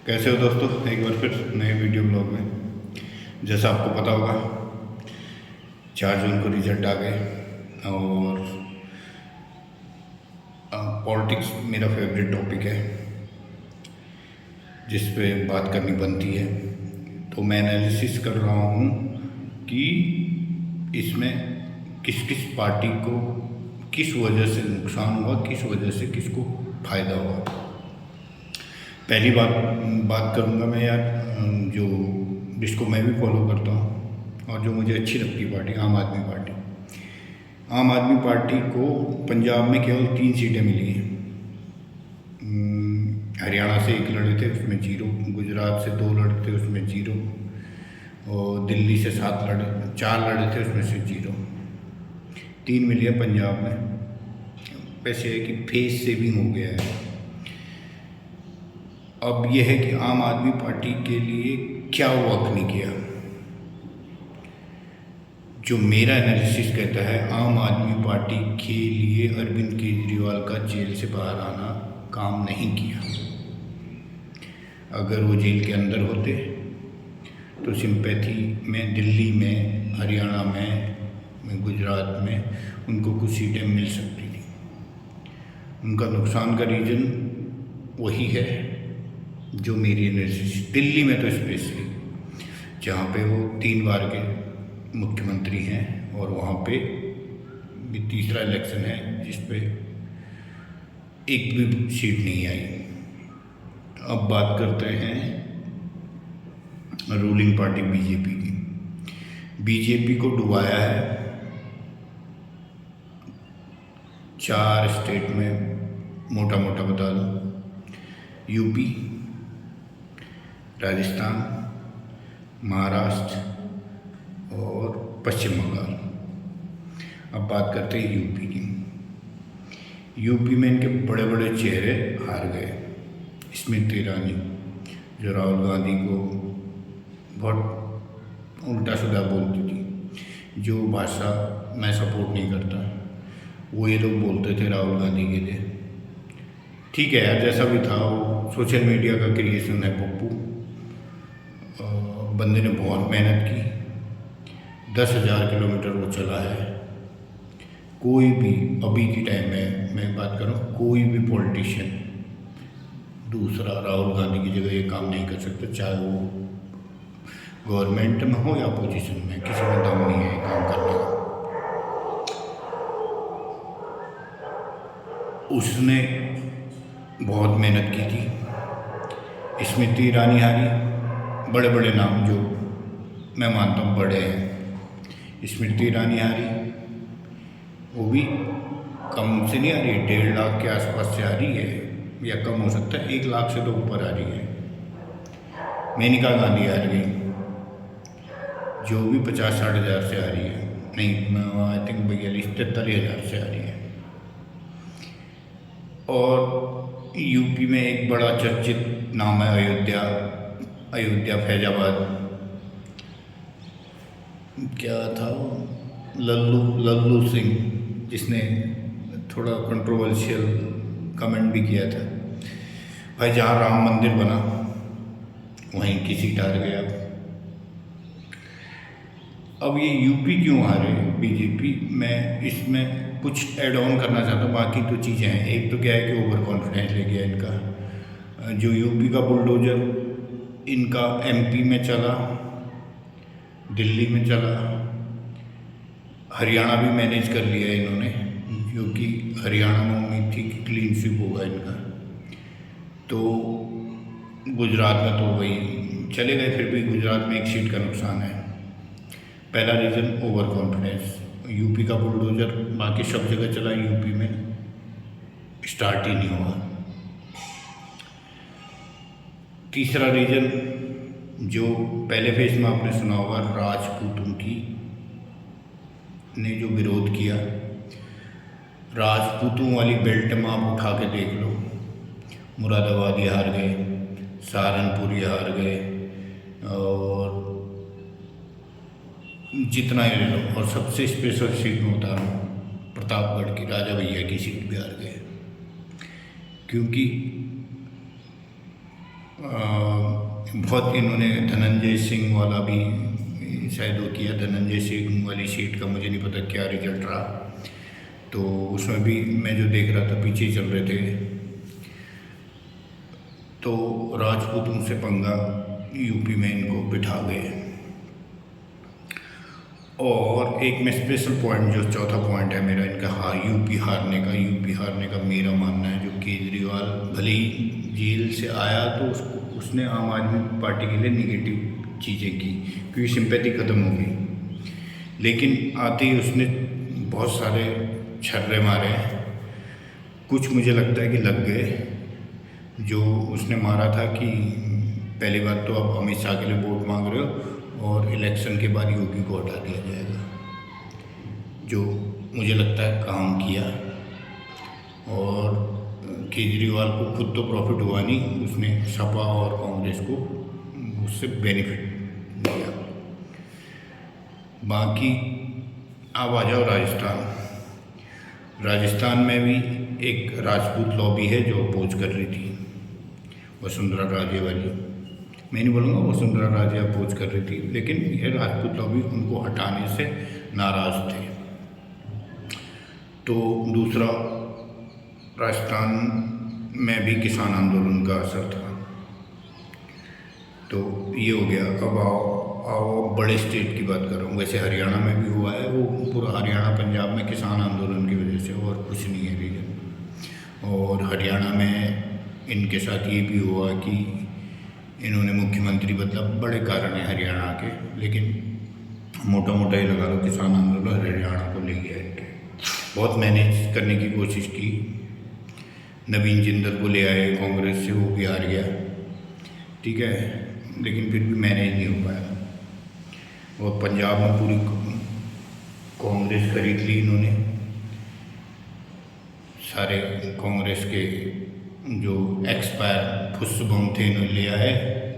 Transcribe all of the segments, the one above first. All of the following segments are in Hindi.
कैसे हो दोस्तों। एक बार फिर नए वीडियो ब्लॉग में। जैसा आपको पता होगा 4 जून को रिजल्ट आ गए और पॉलिटिक्स मेरा फेवरेट टॉपिक है जिस पे बात करनी बनती है। तो मैं एनालिसिस कर रहा हूँ कि इसमें किस किस पार्टी को किस वजह से नुकसान हुआ, किस वजह से किसको फ़ायदा हुआ। पहली बात करूँगा मैं यार, जो जिसको मैं भी फॉलो करता हूँ और जो मुझे अच्छी लगती है पार्टी, आम आदमी पार्टी। आम आदमी पार्टी को पंजाब में केवल 3 सीटें मिली हैं। हरियाणा से 1 लड़े थे, उसमें 0। गुजरात से 2 लड़े थे, उसमें 0। और दिल्ली से 4 लड़े थे, उसमें से 0। 3 मिली है पंजाब में। वैसे है कि फेस सेविंग हो गया है। अब यह है कि आम आदमी पार्टी के लिए क्या वर्क नहीं किया। जो मेरा एनालिसिस कहता है, आम आदमी पार्टी के लिए अरविंद केजरीवाल का जेल से बाहर आना काम नहीं किया। अगर वो जेल के अंदर होते तो सिंपैथी में दिल्ली में, हरियाणा में, गुजरात में उनको कुछ सीटें मिल सकती थी। उनका नुकसान का रीज़न वही है जो मेरी एनालिसिस। दिल्ली में तो स्पेशली, जहाँ पे वो 3 बार के मुख्यमंत्री हैं और वहाँ पे भी तीसरा इलेक्शन है जिस पे एक भी सीट नहीं आई। अब बात करते हैं रूलिंग पार्टी बीजेपी की। बीजेपी को डुबाया है 4 स्टेट में, मोटा मोटा बता दूँ। यूपी, राजस्थान, महाराष्ट्र और पश्चिम बंगाल। अब बात करते हैं यूपी की। यूपी में इनके बड़े बड़े चेहरे हार गए। स्मृति ईरानी, जो राहुल गांधी को बहुत उल्टा सीधा बोलती थी, जो भाषा मैं सपोर्ट नहीं करता, वो ये लोग बोलते थे राहुल गांधी के लिए। ठीक है यार, जैसा भी था, वो सोशल मीडिया का क्रिएशन है। पप्पू बंदे ने बहुत मेहनत की, 10,000 किलोमीटर वो चला है। कोई भी अभी के टाइम में मैं बात करूँ, कोई भी पॉलिटिशियन दूसरा राहुल गांधी की जगह ये काम नहीं कर सकता, चाहे वो गवर्नमेंट में हो या अपोजिशन में। किसी में दम नहीं है काम करने का। उसने बहुत मेहनत की थी। स्मृति ईरानी हारी। बड़े बड़े नाम जो मैं मानता हूँ बड़े हैं, स्मृति ईरानी हारी। वो भी कम से नहीं आ रही, 1.5 लाख के आसपास से आ रही है, या कम हो सकता है, 1 लाख से तो ऊपर आ रही है। मेनका गांधी हार गई, जो भी 50-60 हज़ार से आ रही है। नहीं, आई थिंक 42-43 हज़ार से आ रही है। और यूपी में एक बड़ा चर्चित नाम है अयोध्या फैजाबाद, क्या था वो, लल्लू सिंह, जिसने थोड़ा कंट्रोवर्शियल कमेंट भी किया था। भाई, जहाँ राम मंदिर बना वहीं की सीट हार गया। अब ये यूपी क्यों हारे बीजेपी, मैं इसमें कुछ ऐड ऑन करना चाहता हूँ। बाकी तो चीज़ें हैं। एक तो क्या है कि ओवर कॉन्फिडेंस ले गया इनका। जो यूपी का बुलडोजर इनका एमपी में चला, दिल्ली में चला, हरियाणा भी मैनेज कर लिया इन्होंने, क्योंकि हरियाणा में उम्मीद थी कि क्लीन स्वीप होगा इनका। तो गुजरात में तो वही चले गए, फिर भी गुजरात में 1 सीट का नुकसान है। पहला रीज़न ओवर कॉन्फिडेंस, यूपी का बुलडोजर बाकी सब जगह चला, यूपी में स्टार्ट ही नहीं हुआ। तीसरा रीज़न, जो पहले फेज में आपने सुना होगा, राजपूतों की ने जो विरोध किया। राजपूतों वाली बेल्ट में आप उठा के देख लो, मुरादाबादी हार गए, सहारनपुरी हार गए, और जितना ही ले लो। और सबसे स्पेशल सीट में उतारो, प्रतापगढ़ की राजा भैया की सीट भी हार गए, क्योंकि बहुत इन्होंने धनंजय सिंह वाला भी शायद वो किया। धनंजय सिंह वाली सीट का मुझे नहीं पता क्या रिजल्ट रहा, तो उसमें भी मैं जो देख रहा था पीछे चल रहे थे। तो राजपूतों से पंगा, यूपी में इनको बिठा गए। और एक में स्पेशल पॉइंट, जो चौथा पॉइंट है मेरा इनका, यूपी हारने का मेरा मानना है। जो केजरीवाल भले ही जेल से आया तो उसने आम आदमी पार्टी के लिए निगेटिव चीज़ें की, क्योंकि सिंपैथी ख़त्म हो गई। लेकिन आते ही उसने बहुत सारे छर्रे मारे, कुछ मुझे लगता है कि लग गए। जो उसने मारा था कि पहली बात तो आप अमित शाह के लिए वोट मांग रहे हो और इलेक्शन के बाद योगी को हटा दिया जाएगा, जो मुझे लगता है काम किया। और केजरीवाल को खुद तो प्रॉफिट हुआ नहीं, उसने सपा और कांग्रेस को उससे बेनिफिट दिया। बाकी अब आ जाओ राजस्थान में भी एक राजपूत लॉबी है जो अपोज कर रही थी, वसुंधरा राजे वाली। मैं नहीं बोलूँगा वसुंधरा राजे अपोज कर रही थी, लेकिन ये राजपूत लॉबी उनको हटाने से नाराज़ थे। तो दूसरा, राजस्थान में भी किसान आंदोलन का असर था। तो ये हो गया। अब आओ बड़े स्टेट की बात कर रहा हूँ। वैसे हरियाणा में भी हुआ है, वो पूरा हरियाणा पंजाब में किसान आंदोलन की वजह से, और कुछ नहीं है रीजन। और हरियाणा में इनके साथ ये भी हुआ कि इन्होंने मुख्यमंत्री बदला, बड़े कारण है हरियाणा के, लेकिन मोटा मोटा ही लगा लो किसान आंदोलन हरियाणा को ले गया इनके। बहुत मैनेज करने की कोशिश की, नवीन जिंदल को ले आए कांग्रेस से, वो भी हार गया, ठीक है, लेकिन फिर भी मैनेज नहीं हो पाया। और पंजाब में पूरी कांग्रेस खरीद ली इन्होंने, सारे कांग्रेस के जो एक्सपायर फुस बम थे इन्होंने ले आए।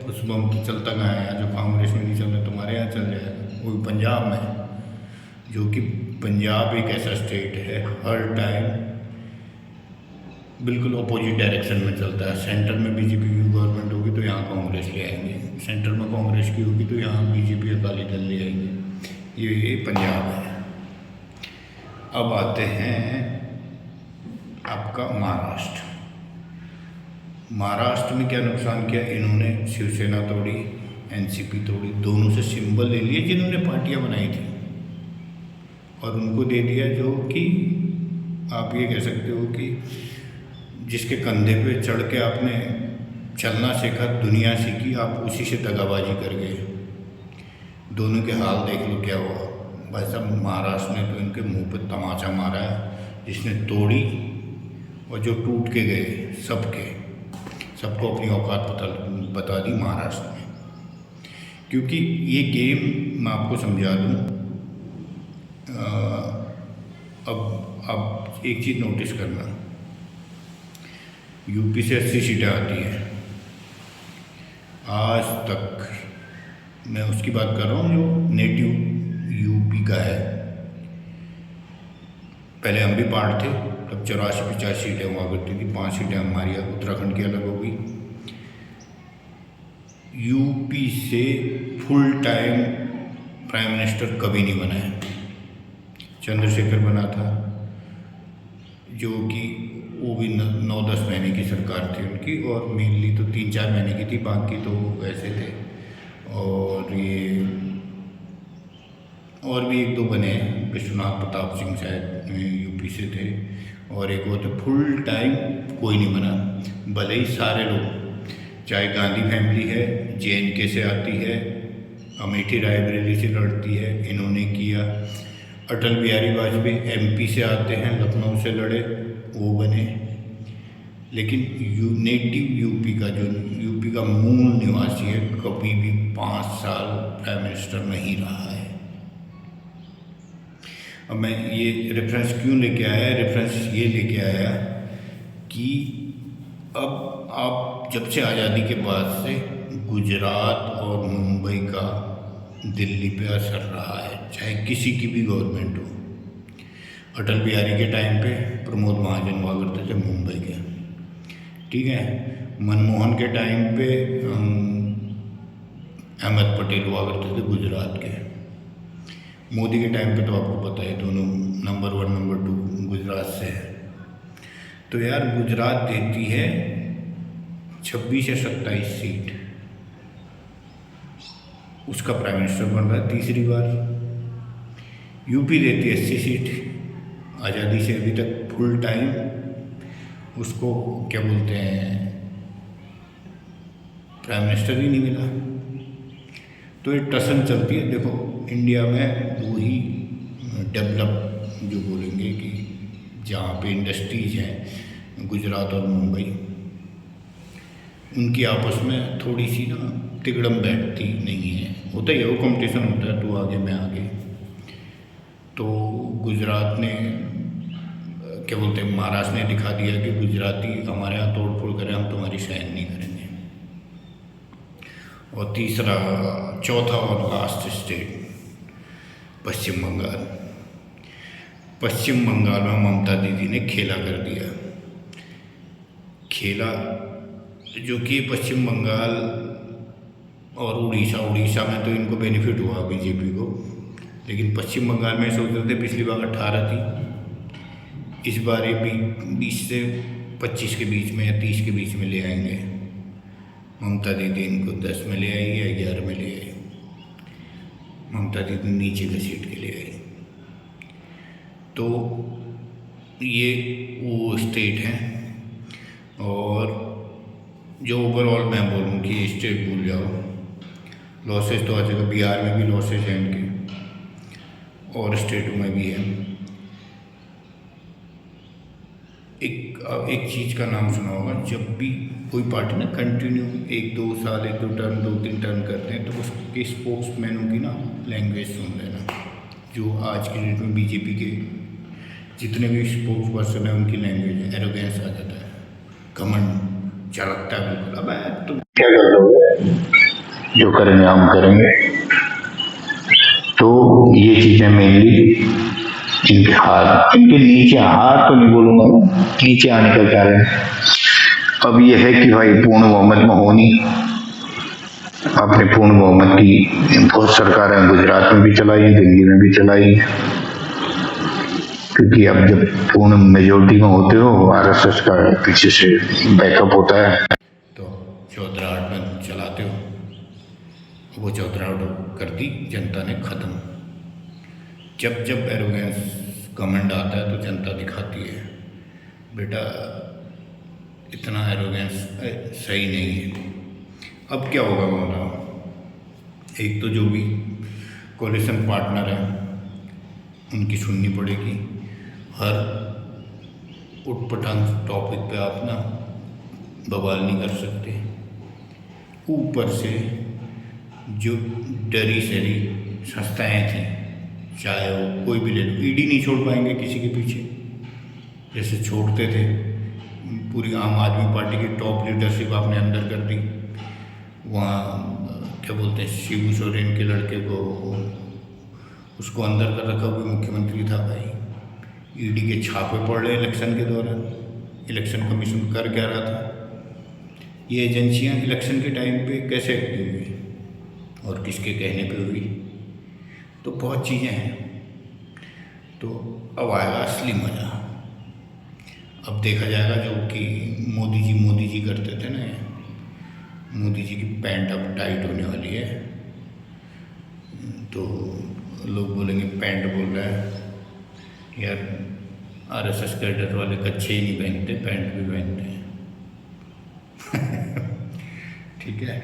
फुस बम तो चलता कहाँ है, जो कांग्रेस में नहीं चल रहा तुम्हारे यहाँ चल जाएगा, वो भी पंजाब में। जो कि पंजाब एक ऐसा स्टेट है हर टाइम बिल्कुल अपोजिट डायरेक्शन में चलता है। सेंटर में बीजेपी की गवर्नमेंट होगी तो यहाँ कांग्रेस ले आएंगे, सेंटर में कांग्रेस की होगी तो यहाँ बीजेपी अकाली दल ले आएंगे। ये पंजाब है। अब आते हैं आपका महाराष्ट्र में क्या नुकसान किया इन्होंने? शिवसेना तोड़ी, एनसीपी तोड़ी, दोनों से सिंबल ले लिए जिन्होंने पार्टियां बनाई थी, और उनको दे दिया जो कि आप ये कह सकते हो कि जिसके कंधे पे चढ़ के आपने चलना सीखा, दुनिया सीखी, आप उसी से दगाबाजी कर गए। दोनों के हाल देख लो क्या हुआ। भाई साहब, महाराष्ट्र ने तो इनके मुंह पे तमाचा मारा है, जिसने तोड़ी और जो टूट के गए सबको अपनी औकात बता दी महाराष्ट्र में। क्योंकि ये गेम मैं आपको समझा दूँ, अब एक चीज़ नोटिस करना, यूपी से 80 सीटें आती हैं, आज तक मैं उसकी बात कर रहा हूँ जो नेटिव यूपी का है। पहले हम भी पार्ट थे, तब 84-50 सीटें हुआ करती थी, 5 सीटें हमारी, उत्तराखंड की अलग हो गई। यूपी से फुल टाइम प्राइम मिनिस्टर कभी नहीं बना है। चंद्रशेखर बना था, जो कि वो भी 9-10 महीने की सरकार थी उनकी, और मेनली तो 3-4 महीने की थी, बाकी तो ऐसे थे। और ये और भी 1-2 बने हैं, विश्वनाथ प्रताप सिंह शायद यूपी से थे, और एक वो तो फुल टाइम कोई नहीं बना। भले ही सारे लोग, चाहे गांधी फैमिली है JNK से आती है, अमेठी रायबरेली से लड़ती है, इन्होंने किया। अटल बिहारी वाजपेयी MP से आते हैं, लखनऊ से लड़े, वो बने। लेकिन नेटिव यूपी का मूल निवासी है, कभी भी 5 साल प्राइम मिनिस्टर नहीं रहा है। अब मैं ये रेफरेंस क्यों लेके आया? रेफरेंस ये लेके आया कि अब आप जब से आज़ादी के बाद से गुजरात और मुंबई का दिल्ली पे असर रहा है, चाहे किसी की भी गवर्नमेंट हो। अटल बिहारी के टाइम पे प्रमोद महाजन हुआ करते थे मुंबई के, ठीक है। मनमोहन के टाइम पे अहमद पटेल हुआ करते थे गुजरात के। मोदी के टाइम पे तो आपको पता है दोनों नंबर 1 नंबर 2 गुजरात से है। तो यार गुजरात देती है 26 या 27 सीट, उसका प्राइम मिनिस्टर बन रहा है तीसरी बार। यूपी देती है 80 सीट, आज़ादी से अभी तक फुल टाइम उसको क्या बोलते हैं प्राइम मिनिस्टर ही नहीं मिला। तो ये टसन चलती है। देखो इंडिया में दो ही डेवलप जो बोलेंगे कि जहाँ पे इंडस्ट्रीज हैं, गुजरात और मुंबई, उनकी आपस में थोड़ी सी ना तिगड़म बैठती नहीं है। होता ही है, वो कंपटीशन होता है, तू आगे मैं आगे। तो गुजरात ने क्या बोलते हैं महाराष्ट्र ने दिखा दिया कि गुजराती हमारे यहाँ तोड़ फोड़ करें, हम तुम्हारी सहन नहीं करेंगे। और तीसरा चौथा और लास्ट स्टेट पश्चिम बंगाल। पश्चिम बंगाल में ममता दीदी ने खेला कर दिया, खेला जो कि पश्चिम बंगाल और उड़ीसा में तो इनको बेनिफिट हुआ बीजेपी को, लेकिन पश्चिम बंगाल में सोच रहे थे पिछली बार 18 थी, इस बार ये 20 से 25 के बीच में या 30 के बीच में ले आएंगे। ममता दीदी इनको 10 में ले आई या 11 में ले आई। ममता दीदी नीचे के सीट के ले आई। तो ये वो स्टेट हैं। और जो ओवरऑल मैं बोलूँ कि ये स्टेट भूल जाओ, लॉसेज तो आ जाएगा। बिहार में भी लॉसेज हैं इनके और स्टेटों में भी है। एक चीज़ का नाम सुना होगा, जब भी कोई पार्टी ना कंटिन्यू 1-2 साल 1-2 टर्म 2-3 टर्म करते हैं तो उसके स्पोक्समैनों की ना लैंग्वेज सुन लेना। जो आज के डेट में बीजेपी के जितने भी स्पोक्स पर्सन हैं उनकी लैंग्वेज एरोगेंस आ जाता है, घमंड झलकता है बिल्कुल। अब तुम क्या कर लोगे, जो करेंगे हम करेंगे। तो ये चीज़ें मेनली इनके हार, इनके नीचे हार तो नहीं बोलूँगा, नीचे आने का कारण अब ये है कि भाई पूर्ण बहुमत में हो नहीं। आपने पूर्ण बहुमत की बहुत सरकारें गुजरात में भी चलाई, दिल्ली में भी चलाई, क्योंकि अब जब पूर्ण मेजोरिटी में होते हो आरएसएस का पीछे से बैकअप होता है, तो चौधराहट में चलाते हो। वो चौधराहट कर दी जनता ने खत्म। जब जब एरोगेंस कमेंट आता है तो जनता दिखाती है बेटा इतना एरोगेंस सही नहीं है। अब क्या होगा बोला, एक तो जो भी कोलिशन पार्टनर हैं उनकी सुननी पड़ेगी। हर उटपटांग टॉपिक पे आप ना बवाल नहीं कर सकते। ऊपर से जो डरी सरी संस्थाएँ थीं, चाहे वो कोई भी ले लो, ईडी नहीं छोड़ पाएंगे किसी के पीछे, जैसे छोड़ते थे। पूरी आम आदमी पार्टी की टॉप लीडरशिप आपने अंदर कर दी। वहाँ क्या बोलते हैं शिबू सोरेन के लड़के को, उसको अंदर कर रखा, हुआ मुख्यमंत्री था भाई। ईडी के छापे पड़ रहे इलेक्शन के दौरान। इलेक्शन कमीशन कर क्या रहा था? ये एजेंसियाँ इलेक्शन के टाइम पे कैसे एक्टिव हुई और किसके कहने पे हुई? तो बहुत चीज़ें हैं। तो अब आएगा असली मज़ा। अब देखा जाएगा जो कि मोदी जी करते थे ना, मोदी जी की पैंट अब टाइट होने वाली है। तो लोग बोलेंगे पैंट बोल रहा है यार, आरएसएस कैडर वाले कच्छे ही नहीं पहनते, पैंट भी पहनते हैं। ठीक है,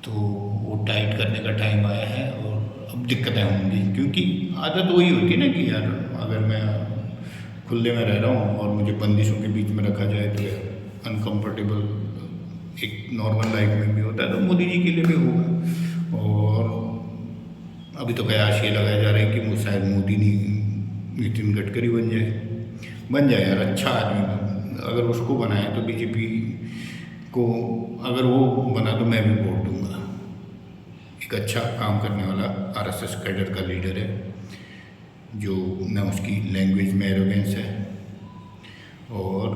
तो वो टाइट करने का टाइम आया है और अब दिक्कतें होंगी, क्योंकि आदत वही होती है ना कि यार अगर मैं खुले में रह रहा हूँ और मुझे बंदिशों के बीच में रखा जाए तो यार अनकम्फर्टेबल एक नॉर्मल लाइफ में भी होता है, तो मोदी जी के लिए भी होगा। और अभी तो कयास ये लगाया जा रहा है कि शायद मोदी नहीं नितिन गडकरी बन जाए यार, अच्छा आदमी। अगर उसको बनाए तो बीजेपी को, अगर वो बना तो मैं भी वोट दूंगा। एक अच्छा काम करने वाला आरएसएस कैडर का लीडर है, जो न उसकी लैंग्वेज में एरोगेंस है और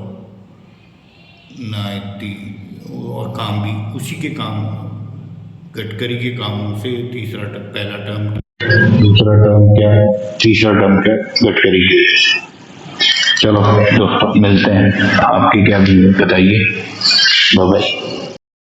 ना इतनी, और काम भी उसी के काम गडकरी के कामों से पहला टर्म, दूसरा टर्म क्या है, तीसरा टर्म क्या है, गडकरी की वजह से। चलो दोस्तों मिलते हैं, आपकी क्या व्यू बताइए। Bye bye.